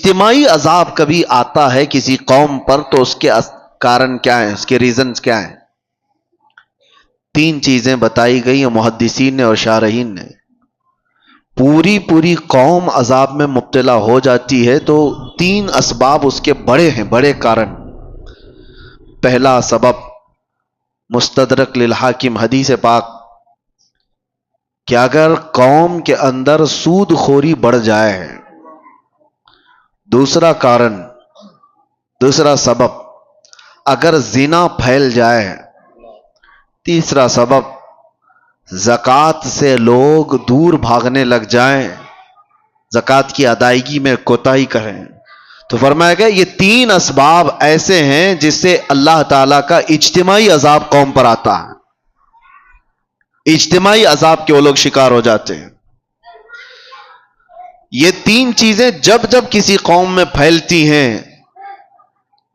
اجتماعی عذاب کبھی آتا ہے کسی قوم پر تو اس کے کارن کیا ہیں، اس کے ریزنز کیا ہیں؟ تین چیزیں بتائی گئی ہیں محدثین نے اور شارحین نے. پوری قوم عذاب میں مبتلا ہو جاتی ہے تو تین اسباب اس کے بڑے ہیں، بڑے کارن. پہلا سبب مستدرک للحاکم حدیث پاک کہ اگر قوم کے اندر سود خوری بڑھ جائے. دوسرا کارن، دوسرا سبب اگر زنا پھیل جائے. تیسرا سبب زکوٰۃ سے لوگ دور بھاگنے لگ جائیں، زکوٰۃ کی ادائیگی میں کوتاہی کریں. تو فرمایا گیا یہ تین اسباب ایسے ہیں جس سے اللہ تعالیٰ کا اجتماعی عذاب قوم پر آتا ہے. اجتماعی عذاب کے وہ لوگ شکار ہو جاتے ہیں. یہ تین چیزیں جب جب کسی قوم میں پھیلتی ہیں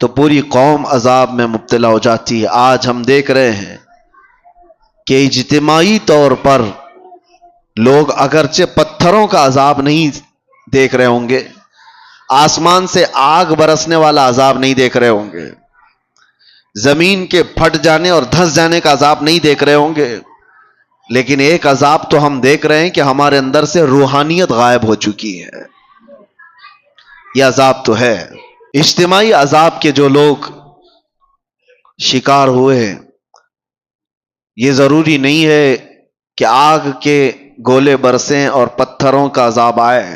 تو پوری قوم عذاب میں مبتلا ہو جاتی ہے. آج ہم دیکھ رہے ہیں کہ اجتماعی طور پر لوگ اگرچہ پتھروں کا عذاب نہیں دیکھ رہے ہوں گے، آسمان سے آگ برسنے والا عذاب نہیں دیکھ رہے ہوں گے، زمین کے پھٹ جانے اور دھس جانے کا عذاب نہیں دیکھ رہے ہوں گے، لیکن ایک عذاب تو ہم دیکھ رہے ہیں کہ ہمارے اندر سے روحانیت غائب ہو چکی ہے. یہ عذاب تو ہے. اجتماعی عذاب کے جو لوگ شکار ہوئے ہیں، یہ ضروری نہیں ہے کہ آگ کے گولے برسیں اور پتھروں کا عذاب آئے،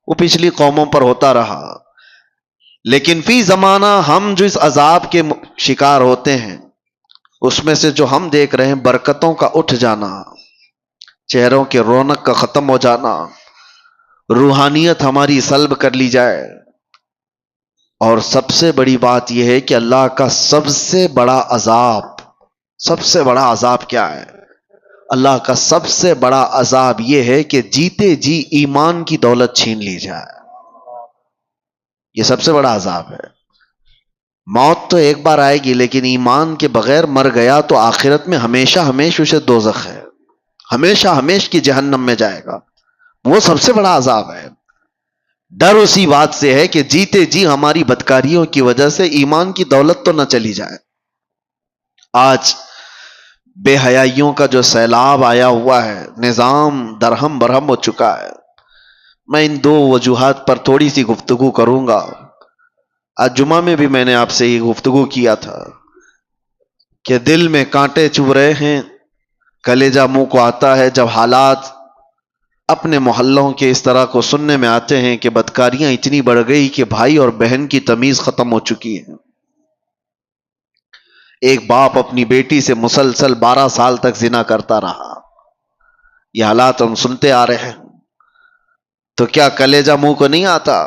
وہ پچھلی قوموں پر ہوتا رہا. لیکن فی زمانہ ہم جو اس عذاب کے شکار ہوتے ہیں اس میں سے جو ہم دیکھ رہے ہیں برکتوں کا اٹھ جانا، چہروں کے رونق کا ختم ہو جانا، روحانیت ہماری سلب کر لی جائے. اور سب سے بڑی بات یہ ہے کہ اللہ کا سب سے بڑا عذاب کیا ہے؟ اللہ کا سب سے بڑا عذاب یہ ہے کہ جیتے جی ایمان کی دولت چھین لی جائے. یہ سب سے بڑا عذاب ہے. موت تو ایک بار آئے گی لیکن ایمان کے بغیر مر گیا تو آخرت میں ہمیشہ اسے دوزخ ہے، ہمیشہ کی جہنم میں جائے گا. وہ سب سے بڑا عذاب ہے. ڈر اسی بات سے ہے کہ جیتے جی ہماری بدکاریوں کی وجہ سے ایمان کی دولت تو نہ چلی جائے. آج بے حیائیوں کا جو سیلاب آیا ہوا ہے، نظام درہم برہم ہو چکا ہے. میں ان دو وجوہات پر تھوڑی سی گفتگو کروں گا. آج جمعہ میں بھی میں نے آپ سے یہ گفتگو کیا تھا کہ دل میں کانٹے چبھ رہے ہیں، کلیجہ منہ کو آتا ہے جب حالات اپنے محلوں کے اس طرح کو سننے میں آتے ہیں کہ بدکاریاں اتنی بڑھ گئی کہ بھائی اور بہن کی تمیز ختم ہو چکی ہے. ایک باپ اپنی بیٹی سے مسلسل 12 سال تک زنا کرتا رہا. یہ حالات ہم سنتے آ رہے ہیں تو کیا کلیجہ منہ کو نہیں آتا؟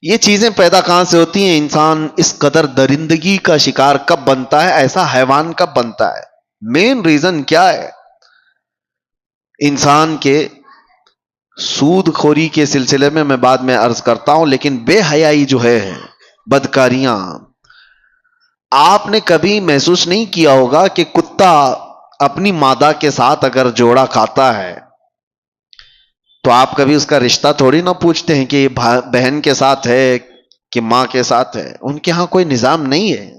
یہ چیزیں پیدا کہاں سے ہوتی ہیں؟ انسان اس قدر درندگی کا شکار کب بنتا ہے؟ ایسا حیوان کب بنتا ہے؟ مین ریزن کیا ہے؟ انسان کے سود خوری کے سلسلے میں بعد میں عرض کرتا ہوں، لیکن بے حیائی جو ہے، بدکاریاں، آپ نے کبھی محسوس نہیں کیا ہوگا کہ کتا اپنی مادہ کے ساتھ اگر جوڑا کھاتا ہے تو آپ کبھی اس کا رشتہ تھوڑی نہ پوچھتے ہیں کہ یہ بہن کے ساتھ ہے کہ ماں کے ساتھ ہے. ان کے ہاں کوئی نظام نہیں ہے.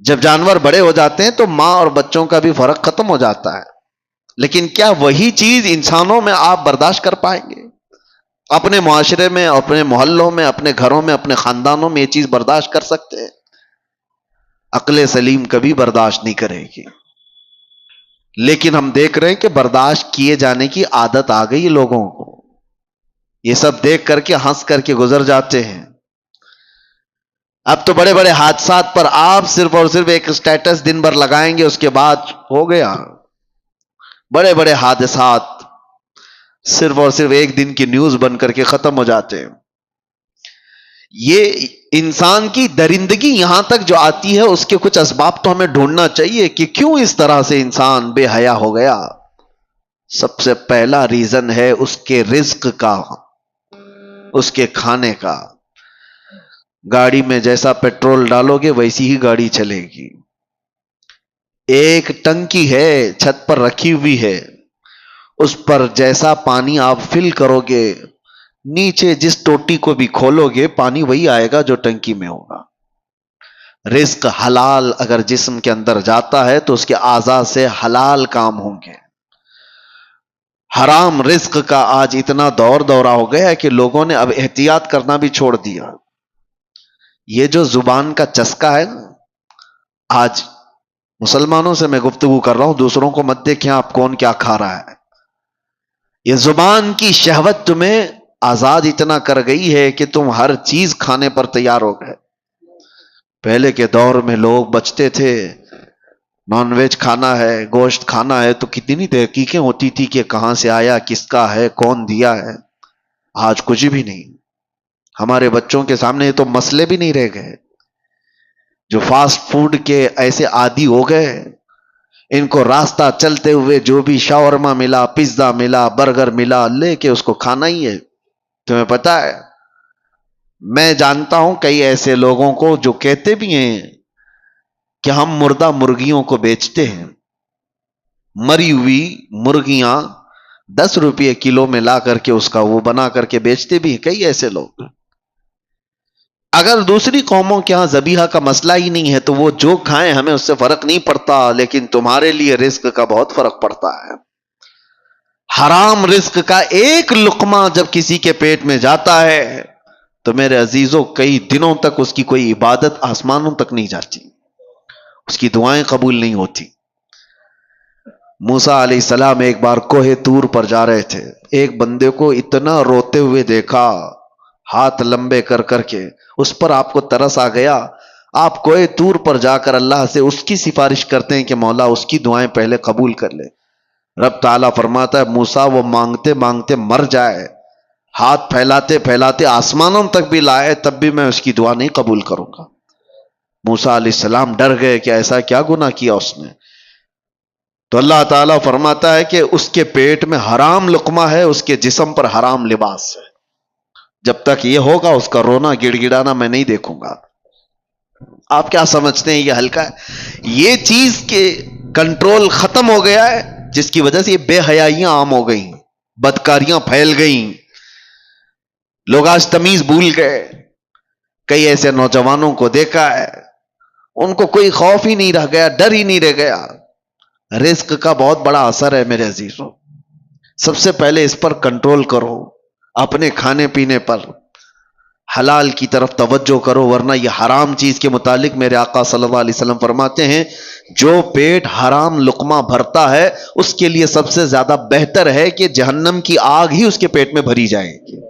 جب جانور بڑے ہو جاتے ہیں تو ماں اور بچوں کا بھی فرق ختم ہو جاتا ہے. لیکن کیا وہی چیز انسانوں میں آپ برداشت کر پائیں گے؟ اپنے معاشرے میں، اپنے محلوں میں، اپنے گھروں میں، اپنے خاندانوں میں یہ چیز برداشت کر سکتے ہیں؟ عقل سلیم کبھی برداشت نہیں کرے گی. لیکن ہم دیکھ رہے ہیں کہ برداشت کیے جانے کی عادت آ گئی لوگوں کو. یہ سب دیکھ کر کے ہنس کر کے گزر جاتے ہیں. اب تو بڑے بڑے حادثات پر آپ صرف اور صرف ایک سٹیٹس دن بھر لگائیں گے، اس کے بعد ہو گیا. بڑے بڑے حادثات صرف اور صرف ایک دن کی نیوز بن کر کے ختم ہو جاتے ہیں. یہ انسان کی درندگی یہاں تک جو آتی ہے اس کے کچھ اسباب تو ہمیں ڈھونڈنا چاہیے کہ کیوں اس طرح سے انسان بے حیا ہو گیا. سب سے پہلا ریزن ہے اس کے رزق کا، اس کے کھانے کا. گاڑی میں جیسا پیٹرول ڈالو گے ویسی ہی گاڑی چلے گی. ایک ٹنکی ہے چھت پر رکھی ہوئی ہے، اس پر جیسا پانی آپ فل کرو گے، نیچے جس ٹوٹی کو بھی کھولو گے پانی وہی آئے گا جو ٹنکی میں ہوگا. رزق حلال اگر جسم کے اندر جاتا ہے تو اس کے اعضاء سے حلال کام ہوں گے. حرام رزق کا آج اتنا دورہ ہو گیا ہے کہ لوگوں نے اب احتیاط کرنا بھی چھوڑ دیا. یہ جو زبان کا چسکا ہے نا، آج مسلمانوں سے میں گفتگو کر رہا ہوں، دوسروں کو مت دیکھیں آپ کون کیا کھا رہا ہے. یہ زبان کی شہوت تمہیں آزاد اتنا کر گئی ہے کہ تم ہر چیز کھانے پر تیار ہو گئے. پہلے کے دور میں لوگ بچتے تھے، نان ویج کھانا ہے، گوشت کھانا ہے، تو کتنی تحقیقیں ہوتی تھی کہ کہاں سے آیا، کس کا ہے، کون دیا ہے. آج کچھ بھی نہیں. ہمارے بچوں کے سامنے تو مسئلے بھی نہیں رہ گئے. جو فاسٹ فوڈ کے ایسے عادی ہو گئے، ان کو راستہ چلتے ہوئے جو بھی شاورما ملا، پیزا ملا، برگر ملا، لے کے اس کو کھانا ہی ہے. تمہیں پتا ہے، میں جانتا ہوں کئی ایسے لوگوں کو جو کہتے بھی ہیں کہ ہم مردہ مرغیوں کو بیچتے ہیں. مری ہوئی مرغیاں 10 روپے کلو میں لا کر کے اس کا وہ بنا کر کے بیچتے بھی ہیں کئی ایسے لوگ. اگر دوسری قوموں کے ہاں ذبیحہ کا مسئلہ ہی نہیں ہے تو وہ جو کھائیں ہمیں اس سے فرق نہیں پڑتا، لیکن تمہارے لیے رزق کا بہت فرق پڑتا ہے. حرام رزق کا ایک لقمہ جب کسی کے پیٹ میں جاتا ہے تو میرے عزیزوں کئی دنوں تک اس کی کوئی عبادت آسمانوں تک نہیں جاتی، اس کی دعائیں قبول نہیں ہوتی. موسیٰ علیہ السلام ایک بار کوہ طور پر جا رہے تھے، ایک بندے کو اتنا روتے ہوئے دیکھا، ہاتھ لمبے کر کر کے. اس پر آپ کو ترس آ گیا. آپ کوہ طور پر جا کر اللہ سے اس کی سفارش کرتے ہیں کہ مولا اس کی دعائیں پہلے قبول کر لے. رب تعالیٰ فرماتا ہے موسیٰ وہ مانگتے مانگتے مر جائے، ہاتھ پھیلاتے پھیلاتے آسمانوں تک بھی لائے، تب بھی میں اس کی دعا نہیں قبول کروں گا. موسیٰ علیہ السلام ڈر گئے کہ ایسا کیا گناہ کیا اس نے. تو اللہ تعالیٰ فرماتا ہے کہ اس کے پیٹ میں حرام لقمہ ہے، اس کے جسم پر حرام لباس ہے. جب تک یہ ہوگا اس کا رونا گڑ گڑانا میں نہیں دیکھوں گا. آپ کیا سمجھتے ہیں یہ ہلکا ہے؟ یہ چیز کے کنٹرول ختم ہو گیا ہے، جس کی وجہ سے یہ بے حیائیاں عام ہو گئیں، بدکاریاں پھیل گئیں، لوگ آج تمیز بھول گئے. کئی ایسے نوجوانوں کو دیکھا ہے، ان کو کوئی خوف ہی نہیں رہ گیا، ڈر ہی نہیں رہ گیا. رزق کا بہت بڑا اثر ہے میرے عزیزوں. سب سے پہلے اس پر کنٹرول کرو، اپنے کھانے پینے پر حلال کی طرف توجہ کرو، ورنہ یہ حرام چیز کے متعلق میرے آقا صلی اللہ علیہ وسلم فرماتے ہیں جو پیٹ حرام لقمہ بھرتا ہے اس کے لیے سب سے زیادہ بہتر ہے کہ جہنم کی آگ ہی اس کے پیٹ میں بھری جائے گی.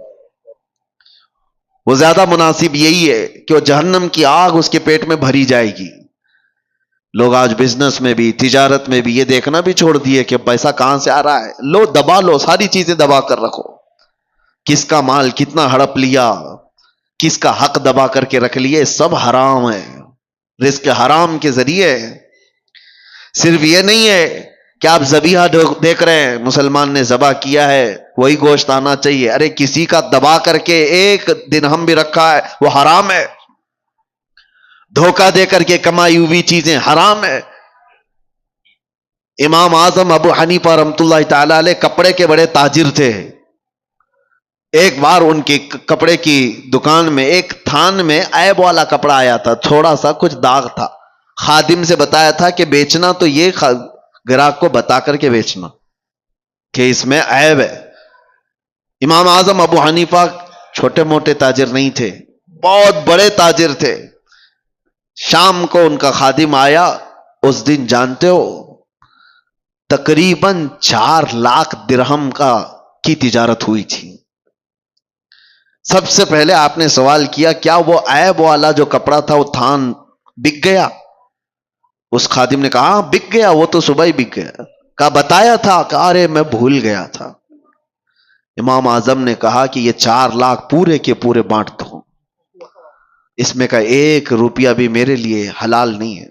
وہ زیادہ مناسب یہی ہے کہ وہ جہنم کی آگ اس کے پیٹ میں بھری جائے گی. لوگ آج بزنس میں بھی تجارت میں بھی یہ دیکھنا بھی چھوڑ دیے کہ پیسہ کہاں سے آ رہا ہے. لو دبا لو، ساری چیزیں دبا کر رکھو. کس کا مال کتنا ہڑپ لیا، کس کا حق دبا کر کے رکھ لیے، سب حرام ہے. رزق حرام کے ذریعے. صرف یہ نہیں ہے کہ آپ ذبیحہ دیکھ رہے ہیں، مسلمان نے ذبح کیا ہے وہی گوشت آنا چاہیے. ارے کسی کا دبا کر کے ایک دن ہم بھی رکھا ہے وہ حرام ہے. دھوکہ دے کر کے کمائی ہوئی چیزیں حرام ہے. امام اعظم ابو حنیفہ رحمۃ اللہ تعالی علیہ کپڑے کے بڑے تاجر تھے. ایک بار ان کی کپڑے کی دکان میں ایک تھان میں عیب والا کپڑا آیا تھا، تھوڑا سا کچھ داغ تھا. خادم سے بتایا تھا کہ بیچنا تو یہ گراہک کو بتا کر کے بیچنا کہ اس میں عیب ہے. امام اعظم ابو حنیفہ چھوٹے موٹے تاجر نہیں تھے، بہت بڑے تاجر تھے. شام کو ان کا خادم آیا. اس دن جانتے ہو تقریباً 4 لاکھ درہم کی تجارت ہوئی تھی. سب سے پہلے آپ نے سوال کیا کیا وہ عیب والا جو کپڑا تھا وہ تھان بک گیا؟ اس خادم نے کہا ہاں بک گیا، وہ تو صبح ہی بک گیا. کہا بتایا تھا؟ کہا ارے میں بھول گیا تھا. امام اعظم نے کہا کہ یہ 4 لاکھ پورے کے پورے بانٹ دو، اس میں کا 1 روپیہ بھی میرے لیے حلال نہیں ہے.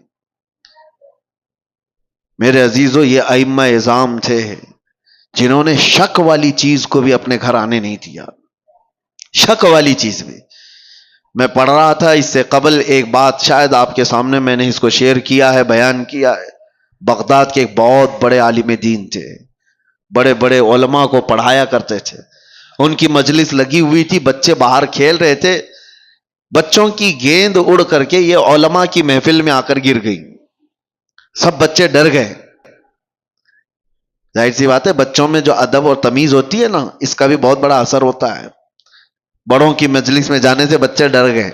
میرے عزیزو یہ ائمہ اعظام تھے جنہوں نے شک والی چیز کو بھی اپنے گھر آنے نہیں دیا. شک والی چیز بھی. میں پڑھ رہا تھا اس سے قبل ایک بات، شاید آپ کے سامنے میں نے اس کو شیئر کیا ہے، بیان کیا ہے. بغداد کے ایک بہت بڑے عالم دین تھے، بڑے بڑے علماء کو پڑھایا کرتے تھے. ان کی مجلس لگی ہوئی تھی، بچے باہر کھیل رہے تھے، بچوں کی گیند اڑ کر کے یہ علماء کی محفل میں آ کر گر گئی، سب بچے ڈر گئے۔ ظاہر سی بات ہے، بچوں میں جو ادب اور تمیز ہوتی ہے نا، اس کا بھی بہت بڑا اثر ہوتا ہے۔ بڑوں کی مجلس میں جانے سے بچے ڈر گئے،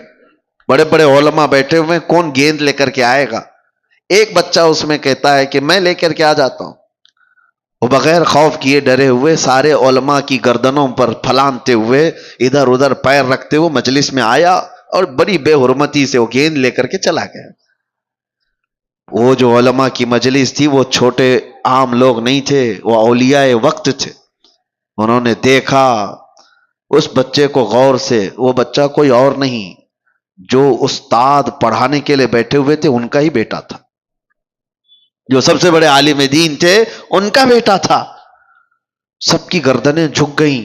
بڑے بڑے علماء بیٹھے ہوئے، کون گیند لے کر کے آئے گا؟ ایک بچہ اس میں کہتا ہے کہ میں لے کر کے آ جاتا ہوں۔ وہ بغیر خوف کیے ڈرے ہوئے سارے علماء کی گردنوں پر پھلانتے ہوئے ادھر ادھر پیر رکھتے ہوئے مجلس میں آیا اور بڑی بے حرمتی سے وہ گیند لے کر کے چلا گیا۔ وہ جو علماء کی مجلس تھی وہ چھوٹے عام لوگ نہیں تھے، وہ اولیاء وقت تھے۔ انہوں نے دیکھا اس بچے کو غور سے، وہ بچہ کوئی اور نہیں، جو استاد پڑھانے کے لیے بیٹھے ہوئے تھے ان کا ہی بیٹا تھا، جو سب سے بڑے عالم دین تھے ان کا بیٹا تھا۔ سب کی گردنیں جھک گئیں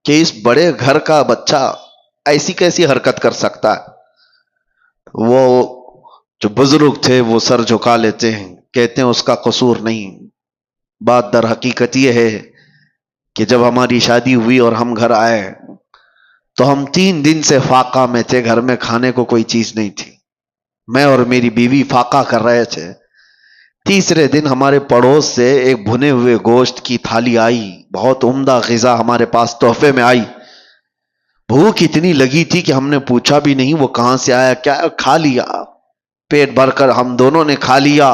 کہ اس بڑے گھر کا بچہ ایسی کیسی حرکت کر سکتا ہے۔ وہ جو بزرگ تھے وہ سر جھکا لیتے ہیں، کہتے ہیں اس کا قصور نہیں۔ بات در حقیقت یہ ہے کہ جب ہماری شادی ہوئی اور ہم گھر آئے تو ہم 3 دن سے فاقہ میں تھے، گھر میں کھانے کو کوئی چیز نہیں تھی، میں اور میری بیوی فاقہ کر رہے تھے۔ تیسرے دن ہمارے پڑوس سے ایک بھنے ہوئے گوشت کی تھالی آئی، بہت عمدہ غذا ہمارے پاس تحفے میں آئی۔ بھوک اتنی لگی تھی کہ ہم نے پوچھا بھی نہیں وہ کہاں سے آیا، کیا کھا لیا، پیٹ بھر کر ہم دونوں نے کھا لیا۔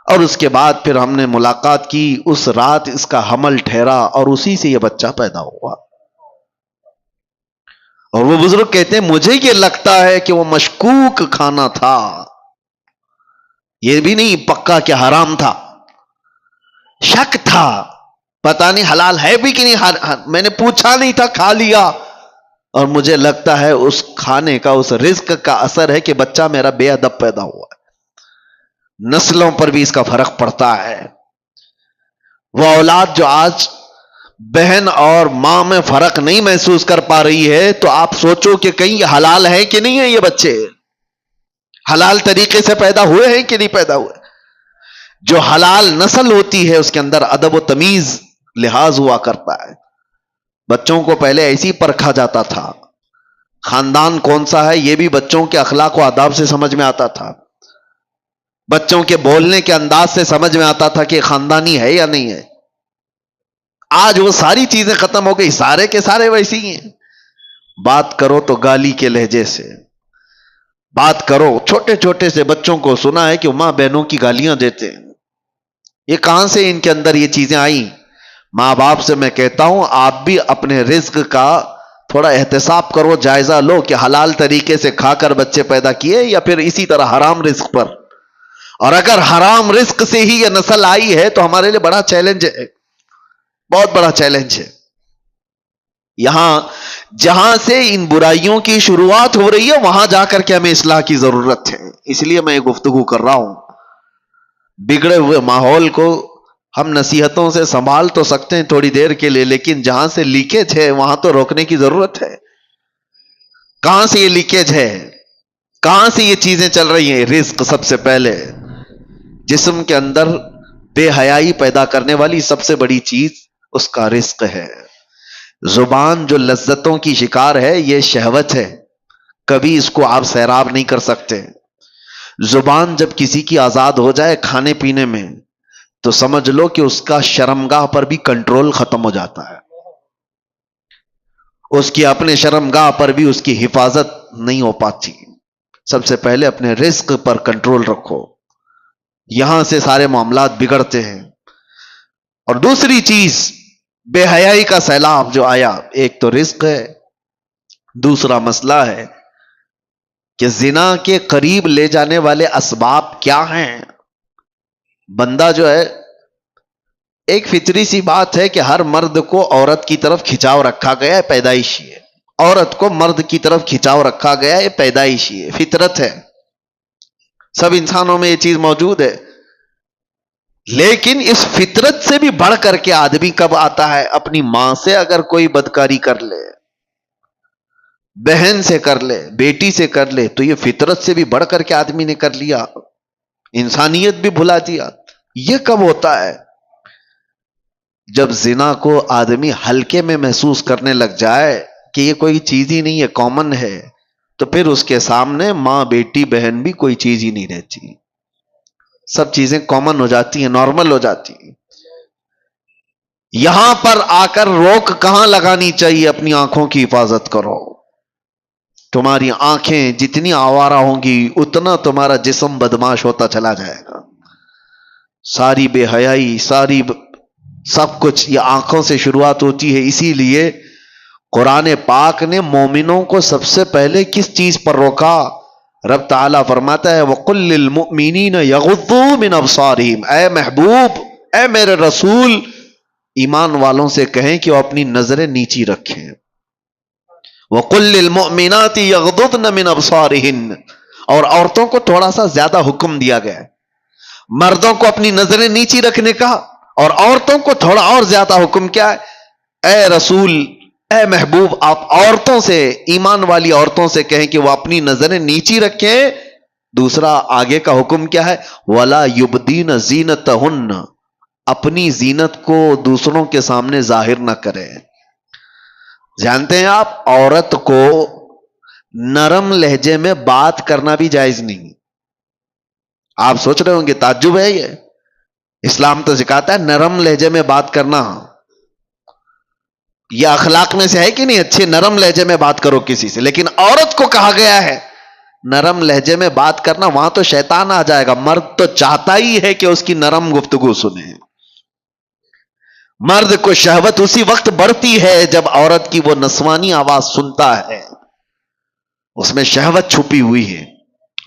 اور اس کے بعد پھر ہم نے ملاقات کی، اس رات اس کا حمل ٹھہرا اور اسی سے یہ بچہ پیدا ہوا۔ اور وہ بزرگ کہتے ہیں مجھے یہ لگتا ہے کہ وہ مشکوک کھانا تھا، یہ بھی نہیں پکا کہ حرام تھا، شک تھا، پتہ نہیں حلال ہے بھی کہ نہیں، میں نے پوچھا نہیں تھا، کھا لیا۔ اور مجھے لگتا ہے اس کھانے کا، اس رزق کا اثر ہے کہ بچہ میرا بے ادب پیدا ہوا ہے۔ نسلوں پر بھی اس کا فرق پڑتا ہے۔ وہ اولاد جو آج بہن اور ماں میں فرق نہیں محسوس کر پا رہی ہے، تو آپ سوچو کہ کہیں یہ حلال ہے کہ نہیں ہے، یہ بچے حلال طریقے سے پیدا ہوئے ہیں کہ نہیں پیدا ہوئے۔ جو حلال نسل ہوتی ہے اس کے اندر ادب و تمیز لحاظ ہوا کرتا ہے۔ بچوں کو پہلے ایسی پرکھا جاتا تھا، خاندان کون سا ہے یہ بھی بچوں کے اخلاق و آداب سے سمجھ میں آتا تھا، بچوں کے بولنے کے انداز سے سمجھ میں آتا تھا کہ خاندانی ہے یا نہیں ہے۔ آج وہ ساری چیزیں ختم ہو گئی، سارے کے سارے ویسے ہی ہیں۔ بات کرو تو گالی کے لہجے سے بات کرو، چھوٹے چھوٹے سے بچوں کو سنا ہے کہ ماں بہنوں کی گالیاں دیتے ہیں۔ یہ کہاں سے ان کے اندر یہ چیزیں آئیں؟ ماں باپ سے میں کہتا ہوں آپ بھی اپنے رزق کا تھوڑا احتساب کرو، جائزہ لو کہ حلال طریقے سے کھا کر بچے پیدا کیے یا پھر اسی طرح حرام رزق پر۔ اور اگر حرام رزق سے ہی یہ نسل آئی ہے تو ہمارے لیے بڑا چیلنج ہے، بہت بڑا چیلنج ہے۔ یہاں جہاں سے ان برائیوں کی شروعات ہو رہی ہے وہاں جا کر کے ہمیں اصلاح کی ضرورت ہے۔ اس لیے میں یہ گفتگو کر رہا ہوں۔ بگڑے ہوئے ماحول کو ہم نصیحتوں سے سنبھال تو سکتے ہیں تھوڑی دیر کے لیے، لیکن جہاں سے لیکیج ہے وہاں تو روکنے کی ضرورت ہے۔ کہاں سے یہ لیکیج ہے، کہاں سے یہ چیزیں چل رہی ہیں؟ رزق سب سے پہلے، جسم کے اندر بے حیائی پیدا کرنے والی سب سے بڑی چیز اس کا رزق ہے۔ زبان جو لذتوں کی شکار ہے یہ شہوت ہے، کبھی اس کو آپ سیراب نہیں کر سکتے۔ زبان جب کسی کی آزاد ہو جائے کھانے پینے میں تو سمجھ لو کہ اس کا شرمگاہ پر بھی کنٹرول ختم ہو جاتا ہے، اس کی اپنے شرمگاہ پر بھی اس کی حفاظت نہیں ہو پاتی۔ سب سے پہلے اپنے رزق پر کنٹرول رکھو، یہاں سے سارے معاملات بگڑتے ہیں۔ اور دوسری چیز بے حیائی کا سیلاب جو آیا، ایک تو رزق ہے، دوسرا مسئلہ ہے کہ زنا کے قریب لے جانے والے اسباب کیا ہیں۔ بندہ جو ہے، ایک فطری سی بات ہے کہ ہر مرد کو عورت کی طرف کھچاؤ رکھا گیا ہے، پیدائشی ہے۔ عورت کو مرد کی طرف کھچاؤ رکھا گیا ہے، پیدائشی ہے، فطرت ہے، سب انسانوں میں یہ چیز موجود ہے۔ لیکن اس فطرت سے بھی بڑھ کر کے آدمی کب آتا ہے؟ اپنی ماں سے اگر کوئی بدکاری کر لے، بہن سے کر لے، بیٹی سے کر لے، تو یہ فطرت سے بھی بڑھ کر کے آدمی نے کر لیا، انسانیت بھی بھلا دیا۔ یہ کب ہوتا ہے؟ جب زنا کو آدمی ہلکے میں محسوس کرنے لگ جائے کہ یہ کوئی چیز ہی نہیں ہے، کامن ہے، تو پھر اس کے سامنے ماں بیٹی بہن بھی کوئی چیز ہی نہیں رہتی، سب چیزیں کامن ہو جاتی ہیں، نارمل ہو جاتی ہیں۔ یہاں پر آ کر روک کہاں لگانی چاہیے؟ اپنی آنکھوں کی حفاظت کرو۔ تمہاری آنکھیں جتنی آوارہ ہوں گی اتنا تمہارا جسم بدماش ہوتا چلا جائے گا۔ ساری بے حیائی، سب کچھ یہ آنکھوں سے شروعات ہوتی ہے۔ اسی لیے قرآن پاک نے مومنوں کو سب سے پہلے کس چیز پر روکا؟ رب تعالیٰ فرماتا ہے وَقُلْ لِلْمُؤْمِنِينَ يَغُضُّوا مِنْ أَبْصَارِهِمْ، اے محبوب، اے میرے رسول، ایمان والوں سے کہیں کہ وہ اپنی نظریں نیچی رکھیں۔ وَقُلْ لِلْمُؤْمِنَاتِ يَغْضُضْنَ مِنْ أَبْصَارِهِنْ، اور عورتوں کو تھوڑا سا زیادہ حکم دیا گیا ہے، مردوں کو اپنی نظریں نیچی رکھنے کا، اور عورتوں کو تھوڑا اور زیادہ حکم کیا ہے؟ اے رسول، اے محبوب، آپ عورتوں سے، ایمان والی عورتوں سے کہیں کہ وہ اپنی نظریں نیچی رکھیں۔ دوسرا آگے کا حکم کیا ہے؟ وَلَا يُبْدِينَ زِينَتَهُنَّ، اپنی زینت کو دوسروں کے سامنے ظاہر نہ کریں۔ جانتے ہیں آپ، عورت کو نرم لہجے میں بات کرنا بھی جائز نہیں۔ آپ سوچ رہے ہوں گے تعجب ہے یہ، اسلام تو سکھاتا ہے نرم لہجے میں بات کرنا، یہ اخلاق میں سے ہے کہ نہیں؟ اچھے نرم لہجے میں بات کرو کسی سے، لیکن عورت کو کہا گیا ہے نرم لہجے میں بات کرنا، وہاں تو شیطان آ جائے گا۔ مرد تو چاہتا ہی ہے کہ اس کی نرم گفتگو سنے۔ مرد کو شہوت اسی وقت بڑھتی ہے جب عورت کی وہ نسوانی آواز سنتا ہے، اس میں شہوت چھپی ہوئی ہے۔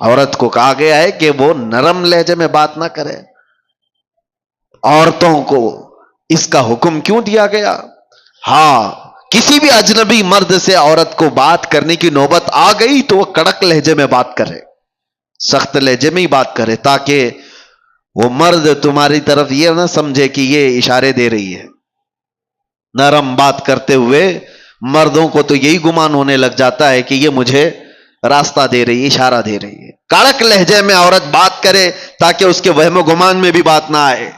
عورت کو کہا گیا ہے کہ وہ نرم لہجے میں بات نہ کرے۔ عورتوں کو اس کا حکم کیوں دیا گیا؟ ہاں، کسی بھی اجنبی مرد سے عورت کو بات کرنے کی نوبت آ گئی تو وہ کڑک لہجے میں بات کرے، سخت لہجے میں ہی بات کرے، تاکہ وہ مرد تمہاری طرف یہ نہ سمجھے کہ یہ اشارے دے رہی ہے۔ نرم بات کرتے ہوئے مردوں کو تو یہی گمان ہونے لگ جاتا ہے کہ یہ مجھے راستہ دے رہی ہے، اشارہ دے رہی ہے۔ کڑک لہجے میں عورت بات کرے تاکہ اس کے وہم و گمان میں بھی بات نہ آئے۔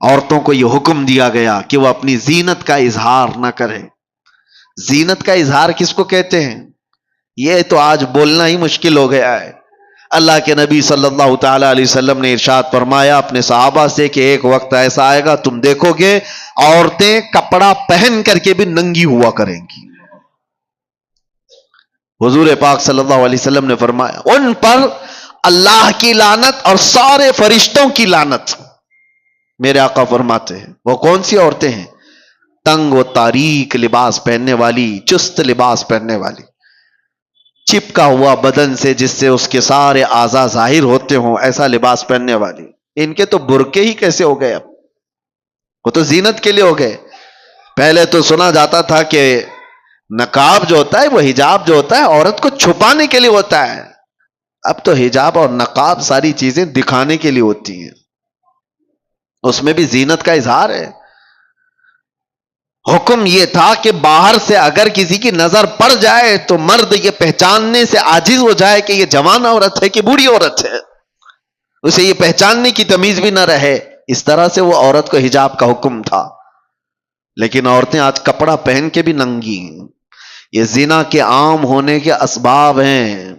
عورتوں کو یہ حکم دیا گیا کہ وہ اپنی زینت کا اظہار نہ کرے۔ زینت کا اظہار کس کو کہتے ہیں؟ یہ تو آج بولنا ہی مشکل ہو گیا ہے۔ اللہ کے نبی صلی اللہ تعالی علیہ وسلم نے ارشاد فرمایا اپنے صحابہ سے کہ ایک وقت ایسا آئے گا تم دیکھو گے عورتیں کپڑا پہن کر کے بھی ننگی ہوا کریں گی۔ حضور پاک صلی اللہ علیہ وسلم نے فرمایا ان پر اللہ کی لعنت اور سارے فرشتوں کی لعنت۔ میرے آقا فرماتے ہیں وہ کون سی عورتیں ہیں؟ تنگ و تاریک لباس پہننے والی، چست لباس پہننے والی، چپکا ہوا بدن سے جس سے اس کے سارے اعضاء ظاہر ہوتے ہوں، ایسا لباس پہننے والی۔ ان کے تو برقعے ہی کیسے ہو گئے؟ اب وہ تو زینت کے لیے ہو گئے۔ پہلے تو سنا جاتا تھا کہ نقاب جو ہوتا ہے، وہ حجاب جو ہوتا ہے عورت کو چھپانے کے لیے ہوتا ہے۔ اب تو حجاب اور نقاب ساری چیزیں دکھانے کے لیے ہوتی ہیں، اس میں بھی زینت کا اظہار ہے۔ حکم یہ تھا کہ باہر سے اگر کسی کی نظر پڑ جائے تو مرد یہ پہچاننے سے عاجز ہو جائے کہ یہ جوان عورت ہے کہ بوڑھی عورت ہے، اسے یہ پہچاننے کی تمیز بھی نہ رہے، اس طرح سے وہ عورت کو حجاب کا حکم تھا۔ لیکن عورتیں آج کپڑا پہن کے بھی ننگی ہیں۔ یہ زنا کے عام ہونے کے اسباب ہیں۔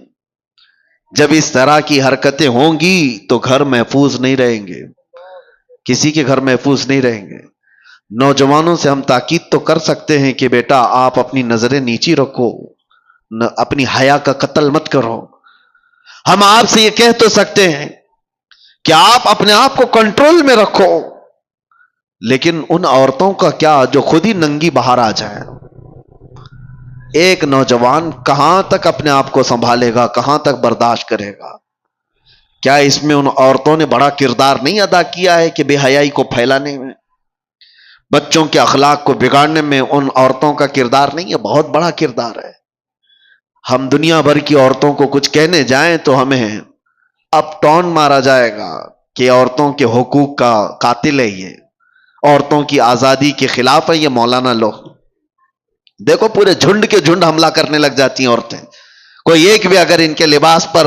جب اس طرح کی حرکتیں ہوں گی تو گھر محفوظ نہیں رہیں گے، کسی کے گھر محفوظ نہیں رہیں گے۔ نوجوانوں سے ہم تاکید تو کر سکتے ہیں کہ بیٹا آپ اپنی نظریں نیچی رکھو، اپنی حیا کا قتل مت کرو۔ ہم آپ سے یہ کہہ تو سکتے ہیں کہ آپ اپنے آپ کو کنٹرول میں رکھو، لیکن ان عورتوں کا کیا جو خود ہی ننگی باہر آ جائیں؟ ایک نوجوان کہاں تک اپنے آپ کو سنبھالے گا، کہاں تک برداشت کرے گا؟ کیا اس میں ان عورتوں نے بڑا کردار نہیں ادا کیا ہے کہ بے حیائی کو پھیلانے میں، بچوں کے اخلاق کو بگاڑنے میں ان عورتوں کا کردار نہیں ہے؟ بہت بڑا کردار ہے۔ ہم دنیا بھر کی عورتوں کو کچھ کہنے جائیں تو ہمیں اپ ٹون مارا جائے گا کہ عورتوں کے حقوق کا قاتل ہے، یہ عورتوں کی آزادی کے خلاف ہے یہ مولانا لوگ۔ دیکھو پورے جھنڈ کے جھنڈ حملہ کرنے لگ جاتی ہیں عورتیں، کوئی ایک بھی اگر ان کے لباس پر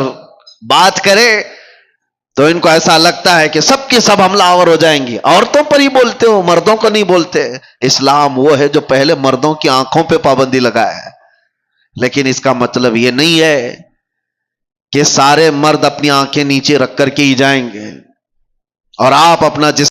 بات کرے تو ان کو ایسا لگتا ہے کہ سب کے سب حملہ آور ہو جائیں گی. عورتوں پر ہی بولتے ہو, مردوں کو نہیں بولتے. اسلام وہ ہے جو پہلے مردوں کی آنکھوں پہ پابندی لگایا ہے. لیکن اس کا مطلب یہ نہیں ہے کہ سارے مرد اپنی آنکھیں نیچے رکھ کر کے ہی جائیں گے اور آپ اپنا جس